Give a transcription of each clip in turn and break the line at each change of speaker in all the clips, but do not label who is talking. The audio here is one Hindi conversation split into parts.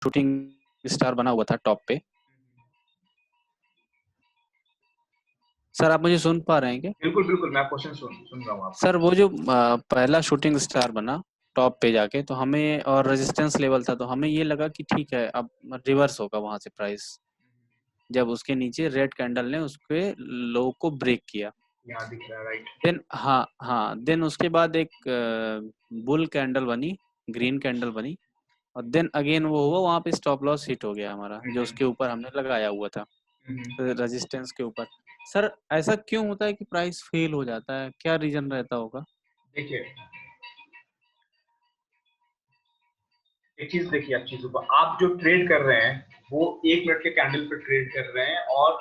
शूटिंग स्टार बना हुआ था टॉप पे। सर आप मुझे सुन पा रहे हैं क्या?
बिल्कुल बिल्कुल, मैं क्वेश्चन सुन रहा हूँ आपका।
सर वो जो पहला शूटिंग स्टार बना टॉप पे जाके, तो हमें और रेजिस्टेंस लेवल था, तो हमें ये लगा कि ठीक है अब रिवर्स होगा वहां से प्राइस, जब उसके नीचे रेड कैंडल ने उसके लो को ब्रेक किया।
यहाँ दिख रहा है, राइट।
देन हाँ हाँ, देन उसके बाद एक बुल कैंडल बनी, ग्रीन कैंडल बनी, और देन अगेन वो हुआ, वहां पे स्टॉप लॉस हिट हो गया हमारा, जो उसके ऊपर हमने लगाया हुआ था रेजिस्टेंस के ऊपर। सर ऐसा क्यों होता है कि प्राइस फेल हो जाता है, क्या रीजन रहता होगा?
देखिए, एक चीज देखिए, आप चीजों को, आप जो ट्रेड कर रहे हैं वो 1 मिनट के कैंडल पे ट्रेड कर रहे हैं, और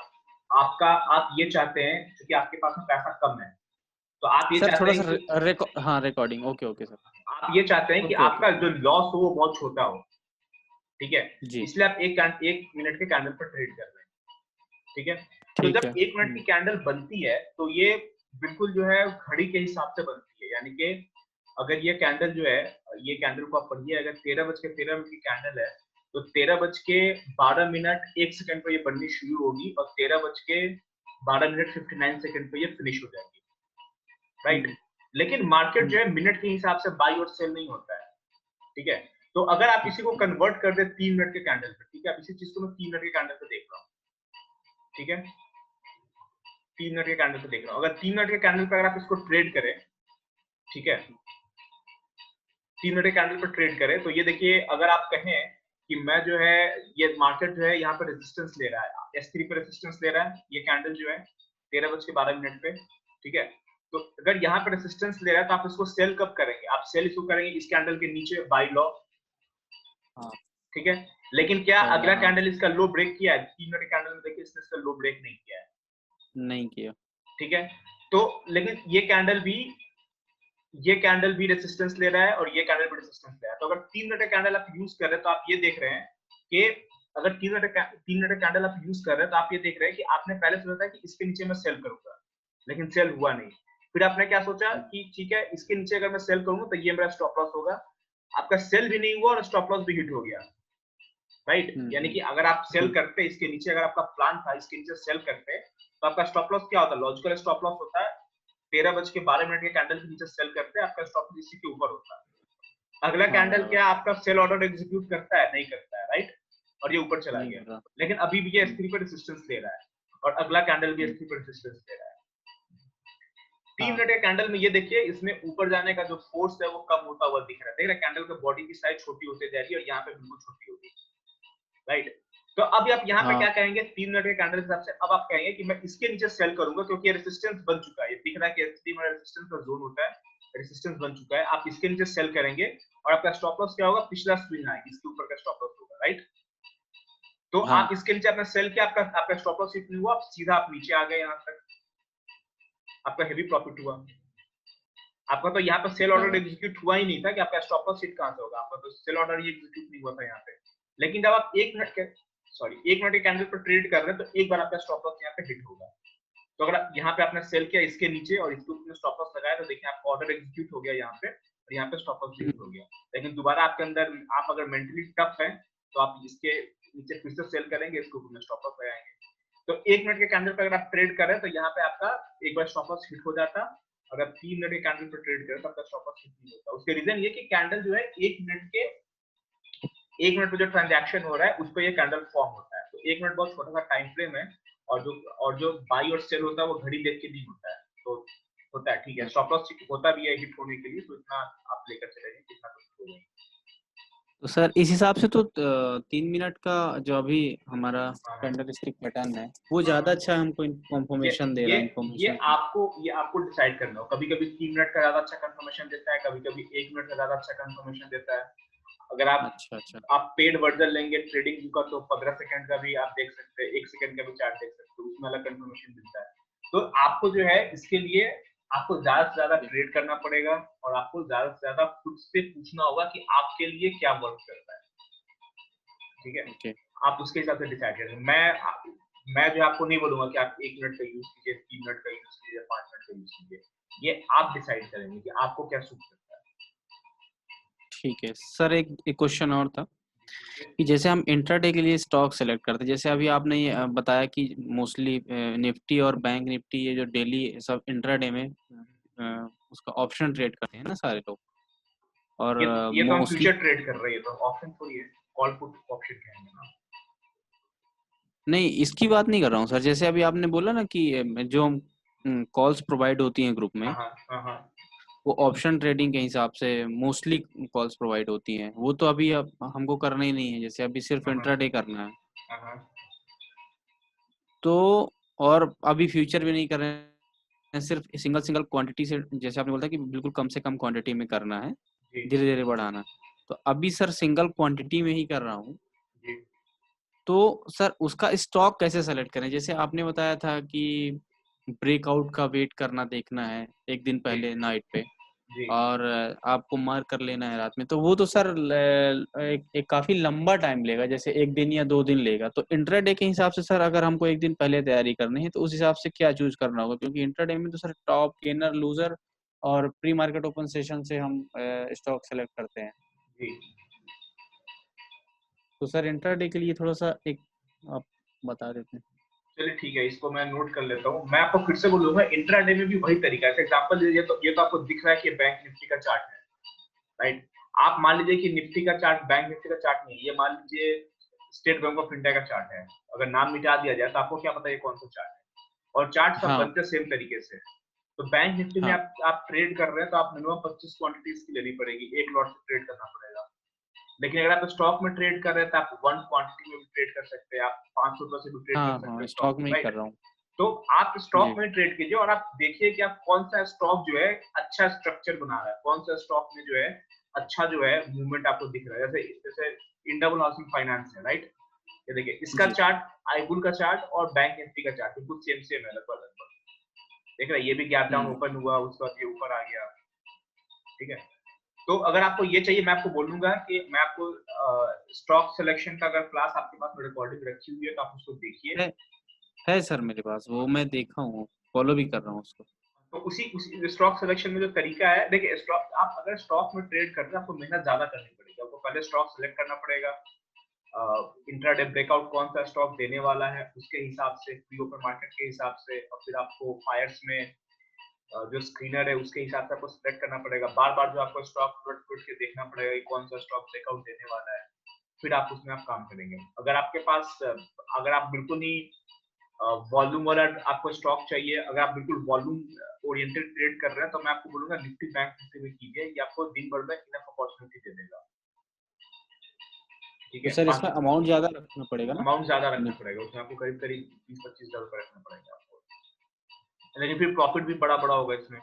आप ये चाहते हैं क्योंकि आपके पास में पैसा कम है, तो आप ये
सर
चाहते
थोड़ा
हैं
सा
कि
हाँ रिकॉर्डिंग, ओके ओके सर,
आप ये चाहते हैं कि
ओके ओके,
आपका जो लॉस हो वो बहुत छोटा हो, ठीक है।
जी
इसलिए आप एक मिनट के कैंडल पर ट्रेड कर रहे हैं, ठीक है। तो
ठीक है।
जब 1 मिनट की कैंडल बनती है तो ये बिल्कुल जो है घड़ी के हिसाब से बनती है, यानी कि अगर ये कैंडल जो है, ये कैंडल को आप पढ़िए, अगर 13:13 की कैंडल है तो 13:12 1 सेकंड पर ये बननी शुरू होगी और 13:12 पर ये फिनिश हो जाएगी, राइट। लेकिन मार्केट जो है मिनट के हिसाब से बाई और सेल नहीं होता है, ठीक है। तो अगर आप इसी को कन्वर्ट कर दे 3 मिनट के कैंडल पे, ठीक है, अब इसी चीज को मैं 3 मिनट के कैंडल पे देख रहा हूँ, ठीक है, 3 मिनट के कैंडल पे देख रहा हूँ। अगर 3 मिनट के कैंडल पे अगर आप इसको ट्रेड करें, ठीक है, 3 मिनट के कैंडल पर ट्रेड करें, तो ये देखिए, अगर आप कहें कि मैं जो है, ये मार्केट जो है यहाँ पे रेजिस्टेंस ले रहा है, S3 पे रेजिस्टेंस ले रहा है, ये कैंडल जो है 13:12 पे, ठीक है। तो अगर यहाँ पे रेजिस्टेंस ले रहा है तो आप इसको सेल कब करेंगे? आप सेल इसको करेंगे इस कैंडल के नीचे, बाय लॉ,
हाँ
ठीक है। लेकिन क्या
बाय लॉ,
अगला
हाँ
कैंडल इसका लो ब्रेक किया है? 3 मिनट के कैंडल में देखिए, इसने इसका लो ब्रेक नहीं किया है,
नहीं किया।
ठीक है। तो लेकिन ये कैंडल भी रेजिस्टेंस ले रहा है और ये कैंडल भी रेजिस्टेंस ले रहा है। तो अगर 3 मिनट का कैंडल आप यूज कर रहे हैं तो आप ये देख रहे हैं कि अगर 3 मिनट का कैंडल आप यूज कर रहे हैं तो आप ये देख रहे हैं कि आपने पहले सोचा था कि इसके नीचे मैं सेल करूंगा, लेकिन सेल हुआ नहीं। फिर आपने क्या सोचा कि ठीक है, इसके नीचे अगर मैं सेल करूंगा तो ये मेरा स्टॉप लॉस होगा। आपका सेल भी नहीं हुआ और स्टॉप लॉस भी हिट हो गया, राइट। यानी कि अगर आप सेल करते, इसके नीचे अगर आपका प्लान था इसके नीचे सेल करते, तो आपका स्टॉप लॉस क्या होता? लॉजिकल स्टॉप लॉस होता है 13:12 के कैंडल के नीचे सेल करते, आपका स्टॉप लॉस इसी के ऊपर होता है। अगला
हाँ
कैंडल
बराबर,
क्या आपका सेल ऑर्डर एग्जीक्यूट करता है? नहीं करता है, राइट, और ये ऊपर चला
नहीं
गया।
कर रहा।
लेकिन अभी भी ये S3 पर रेजिस्टेंस ले रहा है और अगला कैंडल भी S3 पर रेजिस्टेंस ले रहा है। 3 मिनट
हाँ
के कैंडल में ये देखिए, इसमें ऊपर जाने का जो फोर्स है वो कम होता हुआ दिख रहा है। देख रहे हैं कैंडल के बॉडी की साइज छोटी होती जा रही है और यहाँ पे बिल्कुल छोटी होगी, राइट। तो अब आप यहाँ पे
हाँ
क्या कहेंगे? 3 मिनट के कैंडल के हिसाब से अब आप कहेंगे कि मैं इसके नीचे सेल करूंगा क्योंकि ये रेजिस्टेंस बन चुका है। ये दिख रहा है कि S3 में रेजिस्टेंस का जोन होता है, रेजिस्टेंस बन चुका है। आप इसके नीचे सेल करेंगे और आपका स्टॉप लॉस क्या होगा? पिछला स्विंग है, इसके ऊपर का स्टॉप लॉस होगा, राइट। तो आप
हाँ
इसके नीचे अपना सेल किया, आपका स्टॉप लॉस हिट नहीं हुआ, आप सीधा आप नीचे आ गए, यहाँ तक आपका हेवी प्रॉफिट हुआ। आपका तो यहाँ पर सेल ऑर्डर
बराबर,
एग्जीक्यूट हुआ ही नहीं था कि आपका स्टॉप लॉस हिट कहाँ से होगा, आपका तो सेल ऑर्डर ही एग्जीक्यूट नहीं हुआ था यहाँ पे। लेकिन जब आप 1 मिनट के कैंडल पर ट्रेड कर रहे हैं तो एक बार आपका स्टॉप लॉस यहाँ पे हिट होगा। तो अगर यहाँ पे आपने सेल किया इसके नीचे और इसके ऊपर स्टॉप लॉस लगाया तो देखिए आपका ऑर्डर एग्जीक्यूट हो गया यहाँ पे, और यहाँ पे स्टॉप लॉस हिट हो गया। लेकिन दोबारा आपके अंदर, आप अगर मेंटली टफ है तो आप इसके नीचे फिर से सेल करेंगे, इसके ऊपर स्टॉप लॉस लगाएंगे। तो 1 मिनट के कैंडल पर अगर आप ट्रेड कर रहे हैं तो यहाँ पे आपका एक बार स्टॉप लॉस हिट हो जाता। अगर 3 मिनट के कैंडल पर ट्रेड करें तो आपका स्टॉप लॉस हिट नहीं होता। उसके रीजन ये कि कैंडल जो है 1 मिनट पे जो ट्रांजैक्शन हो रहा है उस पर ये कैंडल फॉर्म होता है। तो 1 मिनट बहुत छोटा सा टाइम फ्रेम है, और जो बाई और सेल होता है वो घड़ी देख के नहीं होता है। तो होता है, ठीक है, स्टॉप लॉस होता भी है हिट होने के लिए, तो इतना आप लेकर चलेंगे कितना कुछ होगा।
तो सर इस हिसाब से तो 3 मिनट का जो अभी हमारा
हाँ
कैंडल स्टिक पैटर्न है वो
हाँ
ज्यादा
हाँ।
अच्छा हमको
ये
कंफर्मेशन दे
ये
रहा है,
ये
इंफॉर्मेशन।
आपको डिसाइड करना हो। कभी कभी 3 मिनट का ज्यादा अच्छा कंफर्मेशन देता है, कभी कभी 1 मिनट का ज्यादा अच्छा कंफर्मेशन देता है। अगर
अच्छा अच्छा,
आप पेड वर्जन लेंगे ट्रेडिंग व्यू का तो 15 सेकंड का भी आप देख सकते हैं, 1 सेकंड का भी चार्ट देख सकते हो, उसमें अलग कंफर्मेशन मिलता है। तो आपको जो है इसके लिए आपको ज्यादा से ज्यादा ट्रेड करना पड़ेगा और आपको ज्यादा से ज्यादा खुद से पूछना होगा कि आपके लिए क्या वर्क करता है, ठीक है।
ओके।
आप उसके हिसाब से डिसाइड करेंगे। मैं जो आपको नहीं बोलूंगा कि आप 1 मिनट का यूज कीजिए, 3 मिनट का यूज कीजिए, 5 मिनट का यूज कीजिए। ये आप डिसाइड करेंगे कि आपको क्या सूट करता है।
ठीक है सर, एक क्वेश्चन और था। कि जैसे हम इंट्राडे के लिए स्टॉक सेलेक्ट करते हैं, जैसे अभी आपने ये बताया कि मोस्टली निफ्टी और बैंक निफ्टी ये जो डेली सब इंट्राडे में उसका ऑप्शन ट्रेड करते हैं ना सारे लोग, और
ये तो हम
मोस्टली
फ्यूचर ट्रेड कर रहे हैं, तो ऑप्शन थोड़ी है, कॉल पुट ऑप्शन कहेंगे ना।
नहीं, इसकी बात नहीं कर रहा हूँ सर। जैसे अभी आपने बोला ना कि जो कॉल्स प्रोवाइड होती हैं ग्रुप में,
हाँ।
वो ऑप्शन ट्रेडिंग के हिसाब से मोस्टली कॉल्स प्रोवाइड होती हैं, वो तो अभी अब हमको करना ही नहीं है, जैसे अभी सिर्फ इंट्राडे करना है।
हाँ।
तो और अभी फ्यूचर भी नहीं कर रहे हैं, सिर्फ सिंगल सिंगल क्वांटिटी से, जैसे आपने बोला कि बिल्कुल कम से कम क्वांटिटी में करना है, धीरे धीरे बढ़ाना। तो अभी सर सिंगल क्वांटिटी में ही कर रहा हूँ। तो सर उसका स्टॉक कैसे सेलेक्ट करें? जैसे आपने बताया था कि ब्रेकआउट का वेट करना, देखना है एक दिन पहले नाइट पे, और आपको मार्क कर लेना है रात में। तो वो तो सर एक काफी लंबा टाइम लेगा, जैसे एक दिन या 2 दिन लेगा। तो इंट्राडे के हिसाब से सर अगर हमको एक दिन पहले तैयारी करनी है तो उस हिसाब से क्या चूज करना होगा? क्योंकि इंट्राडे में तो सर टॉप, गेनर, लूजर और प्री मार्केट ओपन सेशन से हम स्टॉक सेलेक्ट करते हैं। तो सर इंट्राडे के लिए थोड़ा सा एक आप बता देते हैं।
चलिए ठीक है, इसको मैं नोट कर लेता हूँ। मैं आपको फिर से बोलूंगा, इंट्राडे में भी वही तरीका है। एग्जांपल लीजिए, तो ये तो आपको दिख रहा है कि बैंक निफ्टी का चार्ट है, राइट। आप मान लीजिए कि निफ्टी का चार्ट बैंक निफ्टी का चार्ट नहीं है, ये मान लीजिए स्टेट बैंक ऑफ इंडिया का चार्ट है। अगर नाम मिटा दिया जाए तो आपको क्या पता है कौन सा चार्ट है, और चार्ट सब
हाँ
बनते सेम तरीके से। तो बैंक निफ्टी में
हाँ
आप ट्रेड कर रहे हैं तो आप मिनिमम 25 क्वांटिटीज की लेनी पड़ेगी, एक लॉट से ट्रेड करना पड़ेगा। लेकिन अगर आप स्टॉक में ट्रेड कर रहे हैं तो आप 1 क्वांटिटी में भी ट्रेड कर सकते हैं, आप 500 रुपए से भी ट्रेड कर
हाँ
सकते
हाँ,
हैं स्टॉक
स्टॉक
में,
में ही कर
राइट।
रहा हूँ
तो आप स्टॉक
जी।
में ट्रेड कीजिए और आप देखिए कि आप कौन सा स्टॉक जो है अच्छा स्ट्रक्चर बना रहा है, कौन सा स्टॉक में जो है अच्छा जो है मूवमेंट आपको दिख रहा है। जैसे जैसे इंडियन हाउसिंग फाइनेंस है, राइट। ये देखिए इसका
जी
चार्ट, आईबुल का चार्ट और बैंक निफ्टी का चार्ट बिल्कुल सेम सेम है, लगभग लगभग। देख रहे हैं, ये भी गैप डाउन ओपन हुआ, उसके बाद ये ऊपर आ गया, ठीक है। तो अगर आपको ये चाहिए, मैं आपको बोलूंगा कि मैं आपको स्टॉक सिलेक्शन का अगर क्लास आपके पास रिकॉर्डिंग रखी हुई है तो आप उसको देखिए।
है है सर मेरे पास, वो मैं देखा हूँ, फॉलो भी कर रहा हूँ उसको।
तो उसी उसी स्टॉक सिलेक्शन में जो तरीका है, देखिए स्टॉक, आप अगर स्टॉक में ट्रेड कर रहे हैं आपको मेहनत ज्यादा करनी पड़ेगी। आपको पहले स्टॉक सिलेक्ट करना पड़ेगा, इंट्राडे ब्रेकआउट कौन सा स्टॉक देने वाला है उसके हिसाब से, प्री ओपन मार्केट के हिसाब से, और फिर आपको फायर्स में जो स्क्रीनर है उसके हिसाब से आपको सिलेक्ट करना पड़ेगा। बार बार जो आपको स्टॉक उलट के देखना पड़ेगा कि कौन सा स्टॉक ब्रेकआउट देने वाला है, फिर आप उसमें आप काम करेंगे। अगर आपके पास अगर आप बिल्कुल ही वॉल्यूम वाला आपको स्टॉक चाहिए, अगर आप बिल्कुल वॉल्यूम ओरिएंटेड ट्रेड कर रहे हैं, तो मैं आपको बोलूंगा निफ्टी बैंक निफ्टी में कीजिए, ये आपको दिन भर में इनफ अपॉर्चुनिटी दे देगा, ठीक
तो
है।
सर इसमें अमाउंट ज्यादा रखना पड़ेगा ना?
अमाउंट ज्यादा रखना पड़ेगा, उसमें आपको करीब करीब 20-25 हज़ार रुपए रखना पड़ेगा आपको, लेकिन फिर प्रॉफिट भी बड़ा बड़ा होगा इसमें।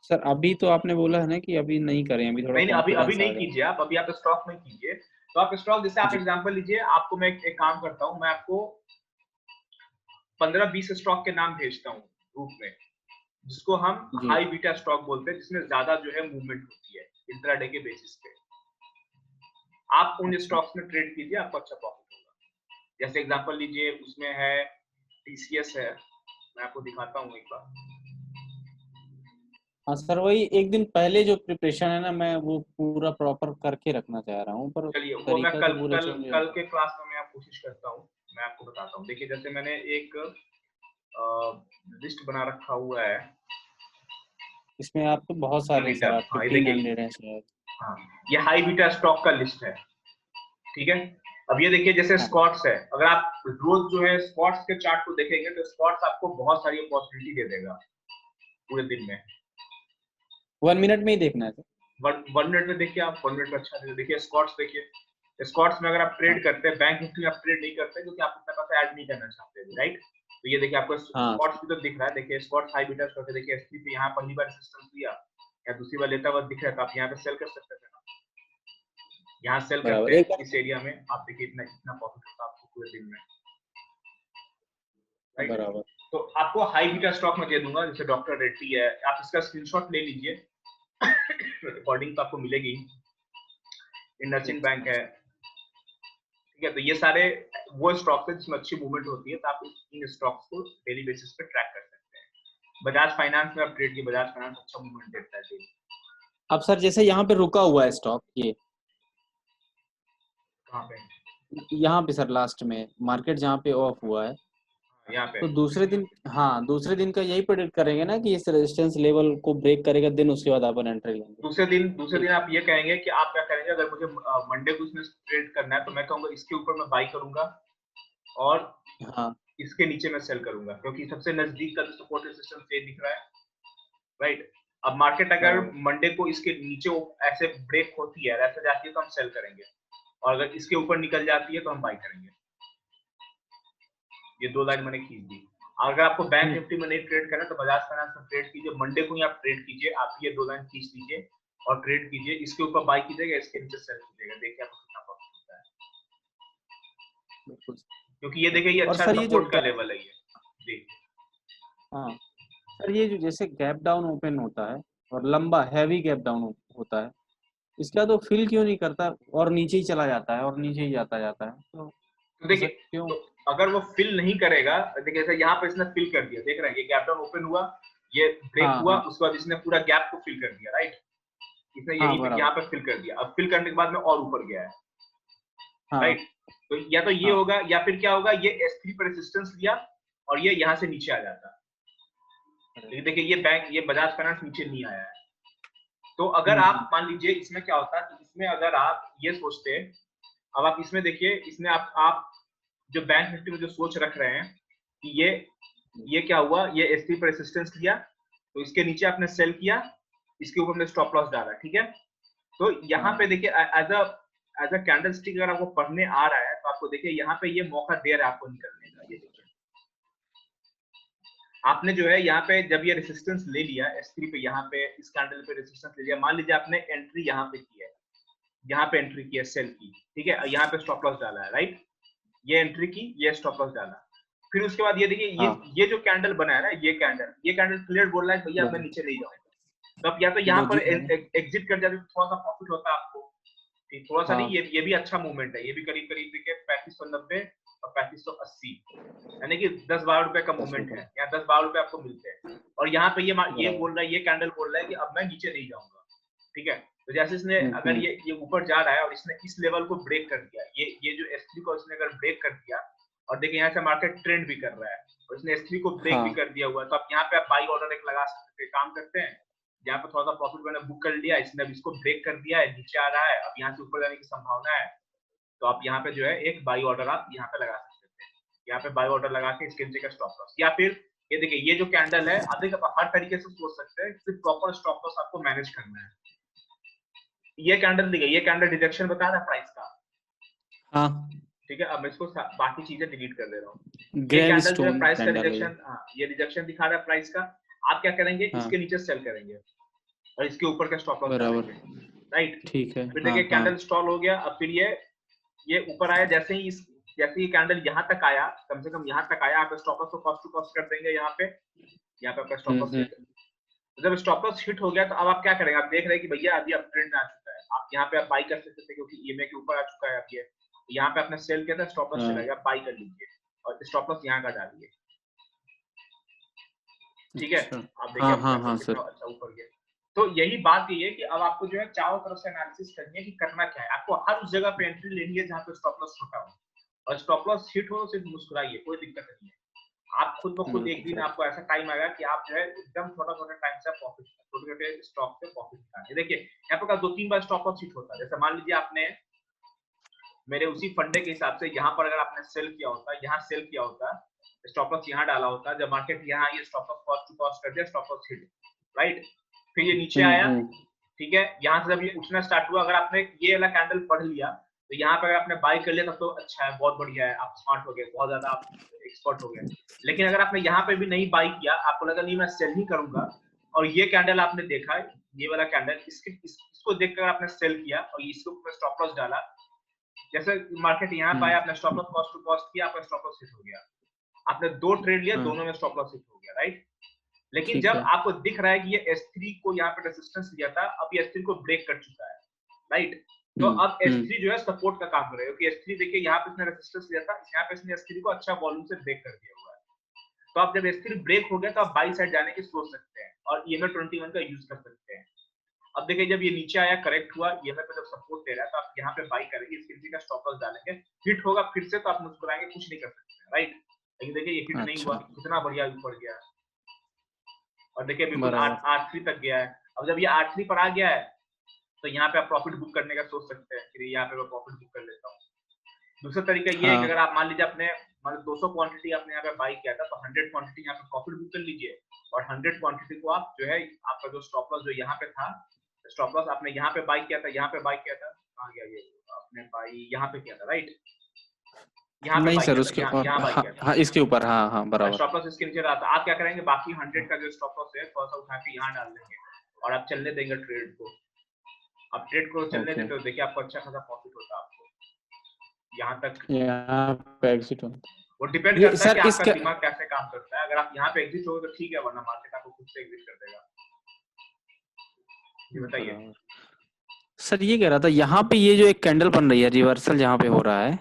सर अभी तो आपने बोला है ना कि अभी नहीं करें, अभी थोड़ा
नहीं अभी अभी
कॉन्फिडेंस आ
नहीं
जाए।
कीजिए आप, अभी आप स्टॉक में कीजिए। तो आप स्टॉक, जैसे आप
जी
एग्जांपल लीजिए, आपको मैं एक काम करता हूँ, मैं आपको 15-20 स्टॉक के नाम भेजता हूँ ग्रुप में, जिसको हम
जी
हाई बीटा स्टॉक बोलते हैं, जिसमें ज्यादा जो है मूवमेंट होती है इंट्राडे के बेसिस पे। आप उन
अच्छा।
स्टॉक्स में ट्रेड कीजिए, आपको अच्छा प्रॉफिट होगा। जैसे एग्जांपल लीजिए, उसमें है टीसीएस है, मैं आपको दिखाता हूँ एक बार।
हाँ सर, वही एक दिन पहले जो प्रिपरेशन है ना, मैं वो पूरा प्रॉपर करके रखना चाह रहा हूँ, पर
चलिए वो मैं
तरीका
कल
तो पूरा
कल
चेंज है।
कल के क्लास में मैं कोशिश करता हूँ, मैं आपको बताता हूँ। देखिए जैसे मैंने एक लिस्ट बना रखा हुआ है,
इसमें आपके बहुत सारे हैं सर,
मॉनिटर,
आप
हाँ ये
1500
देखिए,
हैं शायद।
हाँ ये हाई बीटा स्टॉक का लिस्ट है, ठीक है। अब ये देखिए जैसे
हाँ
स्कॉट्स है, अगर आप रोज जो है स्कॉट्स के चार्ट को देखेंगे तो स्कॉट्स आपको बहुत सारी अपॉर्चुनिटी दे देगा पूरे दिन में।
1 मिनट में ही देखना है सर?
1 मिनट में देखिए, आप 1 मिनट में अच्छा देखिए स्कॉट्स देखिए। स्कॉट्स में अगर आप
हाँ
ट्रेड करते हैं, बैंक निफ्टी में आप ट्रेड नहीं करते क्योंकि आप अपने पास ऐड नहीं करना चाहते, राइट। तो ये देखिए आपको
हाँ
स्कॉट्स भी तो दिख रहा है, देखिए स्कॉट्स हाई बीटा स्टॉक है, देखिए एसपी पे यहाँ पहली बार रेजिस्टेंस लिया या दूसरी बार लेता हुआ दिख रहा है, तो आप यहाँ पे सेल कर सकते थे ना। यहाँ सेल
बराबर।
करते
एक
हैं
बार
इस एरिया में, आप देखिए इतना इतना प्रॉफिट होता है आपको पूरे दिन में, राइट।
बराबर।
तो आपको हाई बीटा स्टॉक में दे दूंगा, जैसे डॉक्टर रेड्डी है, आप इसका स्क्रीनशॉट ले लीजिए, रिकॉर्डिंग तो आपको मिलेगी। इंडसइंड
ठीक
बैंक है, ठीक है। तो ये सारे वो स्टॉक्स है जिसमें अच्छी मूवमेंट होती है, तो आप इन स्टॉक्स को डेली बेसिस पे ट्रैक कर सकते हैं। बजाज फाइनेंस में आप ट्रेड की, बजाज फाइनेंस अच्छा मूवमेंट देता है।
अब सर जैसे यहाँ पे रुका हुआ है स्टॉक, ये
कहाँ पे?
यहाँ पे सर लास्ट में मार्केट जहाँ पे ऑफ हुआ है,
यहाँ पे
तो दूसरे दिन, हाँ दूसरे दिन का यही प्रेडिक्ट करेंगे ना कि इस रेजिस्टेंस लेवल को ब्रेक करेगा, दिन उसके बाद अपन एंट्री लेंगे।
दूसरे दिन
ठीक।
आप ये कहेंगे कि आप क्या करेंगे, अगर मुझे मंडे को इसमें ट्रेड करना है तो मैं कहूँगा इसके ऊपर मैं बाई करूंगा और
हाँ
इसके नीचे मैं सेल करूंगा, क्योंकि सबसे नजदीक का सपोर्ट रेजिस्टेंस ये दिख रहा है, राइट। अब मार्केट अगर
बराबर।
मंडे को इसके नीचे ऐसे ब्रेक होती है, ऐसे जाती है तो हम सेल करेंगे, और अगर इसके ऊपर निकल जाती है तो हम बाई करेंगे। ये दो लाइन मैंने खींच दी। अगर आपको बैंक निफ्टी में नहीं ट्रेड करना तो बजाज फाइनेंस में ट्रेड कीजिए, मंडे को ही आप ट्रेड कीजिए, आप ये दो लाइन खींच लीजिए और ट्रेड कीजिए, इसके ऊपर बाई कीजिएगा, इसके नीचे सेल कीजिएगा, देखिए आपको कितना प्रॉफिट होता है।
बिल्कुल।
क्योंकि ये देखिए ये
और
अच्छा
सर ये जो
सपोर्ट का लेवल है ये जी।
हाँ सर, ये जो जैसे गैप डाउन ओपन होता है और लंबा हैवी गैप डाउन होता है, इसका तो फिल क्यों नहीं करता और नीचे ही चला जाता है और नीचे ही जाता है, तो
तो
ऐसा
देखिए,
क्यों?
तो अगर वो फिल नहीं करेगा, देखिए जैसे यहाँ पे इसने फिल कर दिया, देख रहे हैं ये गैप डाउन ओपन हुआ, ये ब्रेक
हाँ
हुआ,
हाँ
उसके बाद इसने पूरा गैप को फिल कर दिया, राइट। इसने
हाँ
यही पे
बराबर।
यहाँ पे फिल कर दिया, अब फिल करने के बाद में और ऊपर गया है,
हाँ
राइट। तो या तो ये
हाँ
होगा या फिर क्या होगा, ये S3 पर रेजिस्टेंस लिया और ये यहाँ से नीचे आ जाता। लेकिन देखिए ये बैंक, ये बजाज फाइनेंस नीचे नहीं आया है। तो अगर
हम्म।
आप मान लीजिए इसमें क्या होता है कि इसमें अगर आप ये सोचते, अब आप इसमें देखिए, इसमें आप जो बैंक निफ्टी में जो सोच रख रहे हैं कि ये क्या हुआ, ये S3 पर रेजिस्टेंस लिया तो इसके नीचे आपने सेल किया, इसके ऊपर हमने स्टॉप लॉस डाला, ठीक है। तो यहाँ
हाँ
पे देखिए एज अ कैंडल स्टिक अगर आपको पढ़ने आ रहा है तो आपको देखिए यहाँ पे ये मौका दे रहा है आपको निकलने का। ये देखिए आपने जो है यहाँ पे जब ये रेजिस्टेंस ले लिया S3 पे, यहाँ पे इस कैंडल पे रेजिस्टेंस ले लिया, मान लीजिए आपने एंट्री यहाँ पे की है, यहाँ पे एंट्री की है सेल की, ठीक है, यहाँ पे स्टॉप लॉस डाला है, राइट। ये एंट्री की, ये स्टॉप लॉस डाला, फिर उसके बाद ये देखिए
हाँ
ये जो कैंडल बना है ना, ये कैंडल क्लियर बोल रहा है भैया मैं नीचे नहीं जाऊंगा। तो आप या तो यहाँ पर
डोजी है।
एग्जिट कर जाते तो थोड़ा सा प्रॉफिट होता है आपको, ठीक, थोड़ा सा नहीं,
हाँ
ये भी अच्छा मूवमेंट है, ये भी करीब करीब देखिए 3590 और 3580, यानी कि 10-12 रुपए का
10
मूवमेंट
रुपये
है, या 10-12 रुपए आपको मिलते हैं। और यहाँ पे ये
बराबर।
बोल रहा है, ये कैंडल बोल रहा है कि अब मैं नीचे नहीं जाऊंगा, ठीक है। तो जैसे इसने अगर ये ऊपर जा रहा है और इसने इस लेवल को ब्रेक कर दिया, ये जो S3 को इसने अगर ब्रेक कर दिया, और देखिए यहाँ से मार्केट ट्रेंड भी कर रहा है और इसने S3 को ब्रेक भी
हाँ
कर दिया हुआ है, तो आप यहाँ पे आप बाई ऑर्डर एक लगा सकते हैं, काम करते हैं, यहाँ पे थोड़ा सा प्रॉफिट मैंने बुक कर लिया, इसने अब इसको ब्रेक कर दिया है, नीचे आ रहा है, अब यहाँ से ऊपर जाने की संभावना है, तो आप यहाँ पे जो है एक बाई ऑर्डर आप यहाँ पे लगा सकते हैं, यहाँ पे बाई ऑर्डर लगा के इसके नीचे का स्टॉप लॉस, या फिर ये देखिए ये जो कैंडल है, आप देखिए हर तरीके से सोच सकते हैं, सिर्फ प्रॉपर स्टॉप लॉस आपको मैनेज करना है। ये कैंडल देखिए, ये कैंडल रिजेक्शन बता रहा है प्राइस का,
हाँ
ठीक है। अब मैं इसको बाकी चीजें डिलीट कर दे रहा हूँ। ये
ग्रेव
कैंडल जो है
स्टोन
प्राइस का
कैंडल है ये।
रिजेक्शन, हाँ ये रिजेक्शन दिखा रहा है प्राइस का, आप क्या करेंगे,
हाँ
इसके नीचे सेल करेंगे और इसके ऊपर का स्टॉप लॉस
बराबर।
डालेंगे, राइट।
ठीक है।
फिर
हाँ
देखिए
हाँ
कैंडल स्टॉल हो गया, अब फिर ये ऊपर आया, जैसे ही कैंडल यहाँ तक आया, कम से कम यहाँ तक आया, आप स्टॉप लॉस को कॉस्ट टू कॉस्ट कर देंगे, यहाँ पे आपका स्टॉप लॉस हिट। जब स्टॉप लॉस हिट हो गया तो अब आप क्या करेंगे, आप देख रहे हैं कि भैया अभी अब ट्रेंड आ चुका है, आप यहाँ पे आप बाई कर सकते थे क्योंकि ईएमए के ऊपर आ चुका है, अब ये यहाँ पे आपने सेल किया था, स्टॉप लॉस चला
हाँ।
गया, बाई कर लीजिए और स्टॉप लॉस यहाँ का डालिए, ठीक है।
अच्छा।
आप देखिए
हाँ
अब
हाँ
कैसे
हाँ
कितना
सर।
अच्छा ऊपर गया। तो यही बात ये है कि अब आपको जो है चारों तरफ से एनालिसिस करनी है कि करना क्या है, आपको हर उस जगह पे एंट्री लेनी है जहाँ पे स्टॉप लॉस छोटा हो, और स्टॉप लॉस हिट हो सिर्फ मुस्कुराइए, कोई दिक्कत नहीं है। आप खुद ब खुद एक
बिल्कुल
दिन
सर।
आपको ऐसा टाइम आएगा कि आप जो है एकदम छोटा टाइम से प्रॉफिट, छोटे छोटे स्टॉक से प्रॉफिट निकालिए। देखिए यहाँ पर 2-3 बार स्टॉप लॉस हिट होता है, जैसे मान लीजिए आपने मेरे उसी फंडे के हिसाब से यहाँ पर अगर आपने सेल किया होता, यहाँ सेल किया होता, स्टॉप लॉस यहाँ डाला होता, जब मार्केट यहाँ ये stop loss cost to cost कर दिया, स्टॉप लॉस हिट, राइट। फिर ये नीचे आया, ठीक है, यहाँ से जब ये उठना स्टार्ट हुआ, अगर आपने ये वाला कैंडल पढ़ लिया तो यहाँ पर अगर आपने बाय कर लिया तब तो अच्छा है, बहुत बढ़िया है, आप स्मार्ट हो गए, बहुत ज्यादा आप एक्सपर्ट हो गए। लेकिन अगर आपने यहाँ पे भी नहीं बाय किया, आपको लगा नहीं मैं सेल ही करूंगा, और ये कैंडल आपने देखा, ये वाला कैंडल, इसको देखकर आपने सेल किया और इसके ऊपर स्टॉप लॉस डाला, जैसे मार्केट यहाँ पे आया, आपने stop loss cost to cost किया, आपका स्टॉप लॉस हिट हो गया, आपने 2 ट्रेड लिया,
हाँ
दोनों में स्टॉप लॉस हिट हो गया, राइट। लेकिन
ठीक
जब
है।
आपको दिख रहा है कि ये S3 को यहाँ पे रेजिस्टेंस लिया था, अब ये S3 को ब्रेक कर चुका है, राइट। तो अब S3 जो है सपोर्ट का काम कर रहा है, क्योंकि S3 देखिए यहाँ पे इसने रेजिस्टेंस लिया था, यहाँ पे इसने S3 को अच्छा वॉल्यूम से ब्रेक कर दिया हुआ है। तो आप जब S3 ब्रेक हो गया तो आप बाई साइड जाने की सोच सकते हैं और EMA 21 का यूज कर सकते हैं। अब देखिए जब ये नीचे आया, करेक्ट हुआ, ये पे जब सपोर्ट दे रहा है तो आप यहाँ पे बाई करेंगे, इसके नीचे का स्टॉप लॉस डालेंगे, हिट होगा फिर से तो आप मुस्कुराएंगे, कुछ नहीं कर सकते, राइट। लेकिन देखिए ये हिट नहीं हुआ,
अच्छा
कितना बढ़िया ऊपर गया, और देखिए बिल्कुल
बराबर।
R3 तक गया है। अब जब ये R3 पर आ गया है तो यहाँ पे आप प्रॉफिट बुक करने का सोच सकते हैं, फिर यहाँ पे मैं प्रॉफिट बुक कर लेता हूँ। दूसरा तरीका ये है कि
हाँ
अगर आप मान लीजिए आपने 200 क्वांटिटी आपने यहाँ पे बाई किया था तो 100 क्वांटिटी यहाँ पे प्रॉफिट बुक कर लीजिए, और 100 क्वांटिटी को आप जो है आपका जो स्टॉप लॉस जो यहाँ पे था, स्टॉप लॉस आपने यहाँ पे बाई किया था, यहाँ पे बाई किया था, कहाँ गया ये, आपने बाई यहाँ पे किया था, राइट, यहाँ पे
नहीं
बाई
सर
किया था,
उसके
यहाँ बाई
हाँ,
किया था,
हाँ इसके ऊपर हाँ हाँ बराबर।
स्टॉप लॉस इसके नीचे रहा था। आप क्या करेंगे, बाकी 100 का जो स्टॉप लॉस है थोड़ा सा उठा के यहाँ डाल देंगे और आप चलने देंगे ट्रेड को। आप ट्रेड को चलने
ओके
देते हो, देखिए आपको अच्छा खासा प्रॉफिट होता है आपको यहाँ तक।
यहाँ पे एग्जिट होता
वो डिपेंड
ये
करता है
सर
कि आपका
इसका।
दिमाग कैसे काम करता है। अगर आप यहाँ पे एग्जिट हो तो ठीक है, वरना मार्केट आपको खुद से एग्जिट कर देगा। ये बताइए।
बराबर सर, ये कह रहा था यहाँ पे ये जो एक कैंडल बन रही है रिवर्सल जहाँ पे हो रहा है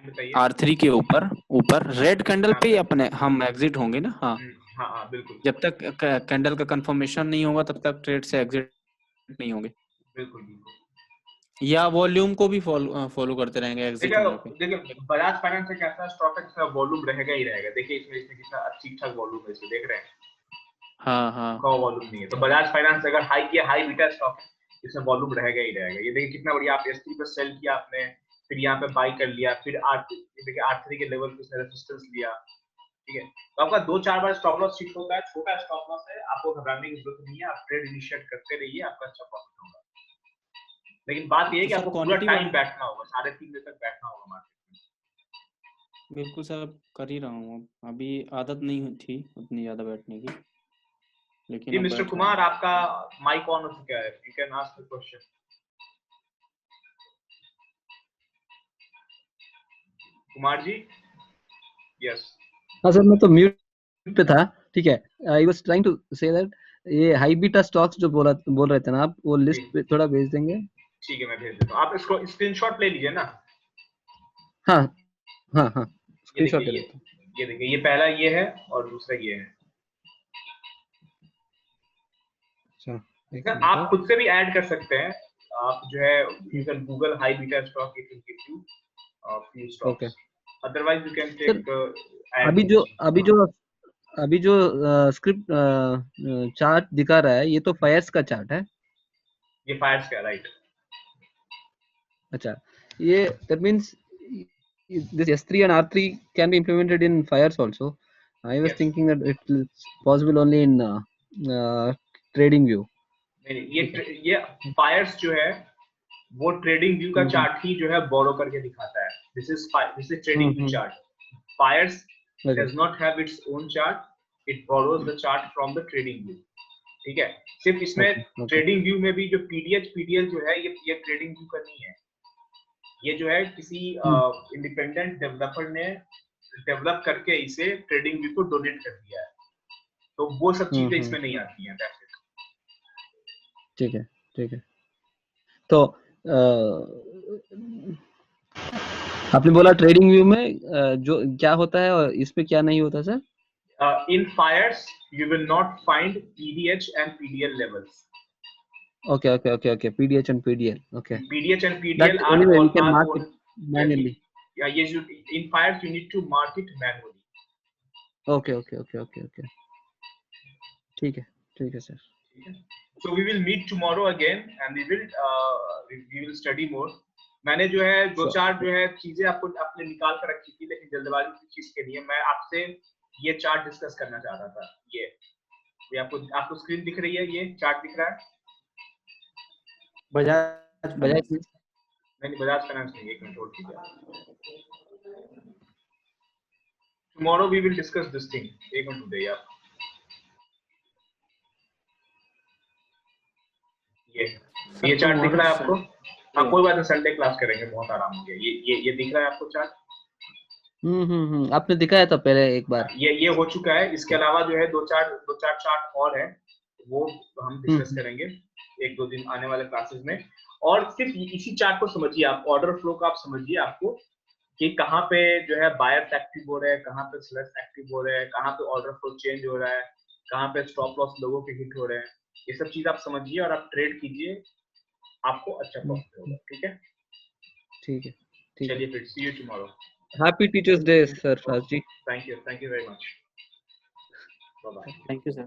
बताइए।
R3 के ऊपर ऊपर रेड कैंडल पे अपने हम एग्जिट होंगे ना? हाँ
हाँ हाँ बिल्कुल
जब तक कैंडल का कंफर्मेशन नहीं होगा तब तक ट्रेड से एग्जिट नहीं होंगे,
बिल्कुल बिल्कुल।
या वॉल्यूम को भी फॉलो करते रहेंगे एग्जिट होने पे?
देखिए बजाज फाइनेंस एक ऐसा स्टॉक है जिसका वॉल्यूम रहेगा ही रहेगा। देखिए इसमें कितना ठीक ठाक वॉल्यूम है, इसमें देख रहे हैं
हाँ हाँ
वॉल्यूम नहीं है। तो बजाज फाइनेंस अगर हाई बीटा स्टॉक है, इसमें वॉल्यूम रहेगा ही रहेगा। ये देखिए कितना बढ़िया, आप S3 पे सेल किया आपने, फिर यहाँ पे बाई कर लिया, फिर देखिए R3 के लेवल पे उसने रेजिस्टेंस लिया, ठीक है। तो आपका 2-4 बार स्टॉप लॉस हिट होता है, छोटा स्टॉप लॉस है, आपको घबराने की जरूरत नहीं है, आप ट्रेड इनिशिएट करते रहिए, आपका अच्छा प्रॉफिट होगा। लेकिन बात ये है
तो
कि
सर
आपको पूरा
क्वांटिटी
टाइम
वाला
बैठना होगा, 3:30 बजे तक बैठना होगा मार्केट में।
बिल्कुल सर कर ही रहा हूँ, अभी आदत नहीं थी उतनी ज्यादा बैठने की,
जी
लेकिन अब
मिस्टर
बैठ रहा
कुमार,
हूँ।
आपका माइक ऑन हो चुका है, you can ask the question. Kumar ji, yes.
हाँ सर, मैं तो म्यूट पे था, ठीक है। I was trying to say that ये हाई बीटा स्टॉक्स जो बोल रहे थे ना आप, वो लिस्ट पे थोड़ा भेज देंगे?
ठीक है, मैं भेज देता हूँ, आप इसको स्क्रीनशॉट ले लीजिए ना।
हाँ हाँ हाँ,
ये देखिए,
स्क्रीनशॉट ले लेता हूँ।
ये देखिए, ये पहला ये है और दूसरा ये है।
अच्छा एक
सर
मिनट
आप
सर।
खुद से भी ऐड कर सकते हैं, आप जो है you can Google high beta stock, it will give you few
okay
stocks, otherwise you can
sir,
take add
अभी जो
also।
अभी जो अभी जो स्क्रिप्ट चार्ट दिखा रहा है, ये तो फायर्स का चार्ट है।
ये फायर्स का, राइट।
अच्छा, ये that means this S3 and R3 can be implemented in fires also. I was
Yes,
thinking that it's possible only in trading view.
नहीं ये फायर्स जो है वो ट्रेडिंग व्यू का चार्ट ही जो है बोरो करके दिखाता है। This is trading view chart. Fyers does not have its own chart, it borrows the chart from the trading view, ठीक है। सिर्फ इसमें ट्रेडिंग व्यू में भी जो पीडीएल जो है ये ट्रेडिंग व्यू का नहीं है, ये जो है किसी इंडिपेंडेंट डेवलपर ने डेवलप करके इसे ट्रेडिंग व्यू को डोनेट कर दिया है, तो वो सब चीजें इसमें नहीं आती हैं।
ठीक है ठीक है। तो आपने बोला ट्रेडिंग व्यू में जो क्या होता है और इसमें क्या नहीं होता sir?
In fires you will not find PDH and PDL levels.
Okay, PDH and PDL. Okay.
PDH and PDL
That
are
anyway we
all
can mark it manually.
Yeah, yes, in fires you need to mark it manually.
Okay. ठीक है sir.
So we will meet tomorrow again and we will study more. मैंने जो है दो चार जो है चीजें आपको आपने निकाल कर रखी थी, लेकिन जल्दबाजी की चीज के लिए मैं आपसे ये चार्ट डिस्कस करना चाह रहा था। ये आपको स्क्रीन दिख रही है, ये चार्ट दिख रहा है?
बजाज
नहीं, बजाज फाइनेंस नहीं, एक मिनट होल्ड कीजिए। Tomorrow we will discuss this thing. एक मिनट दे यार। ये चार्ट दिख रहा है आपको? हाँ कोई बात नहीं, संडे क्लास करेंगे, बहुत आराम हो गया। ये दिख रहा है आपको चार्ट?
आपने दिखाया था पहले एक बार।
ये हो चुका है। इसके अलावा जो है दो चार चार्ट और है, वो हम डिस्कस करेंगे 1-2 दिन आने वाले क्लासेस में। और सिर्फ इसी चार्ट को समझिए आप, ऑर्डर फ्लो को आप समझिए, आपको कि कहाँ पे जो है बायर्स एक्टिव हो रहे हैं, कहाँ पे सेलर्स एक्टिव हो रहे हैं, कहाँ पे ऑर्डर फ्लो चेंज हो रहा है, कहाँ पे स्टॉप लॉस लोगों के हिट हो रहे हैं, ये सब चीज आप समझिए और आप ट्रेड कीजिए, आपको अच्छा प्रॉफिट होगा। ठीक है,
ठीक है, ठीक है।
चलिए फिर see you tomorrow.
Happy teachers day sir Raj ji.
Thank you very much, bye bye.
Thank you sir.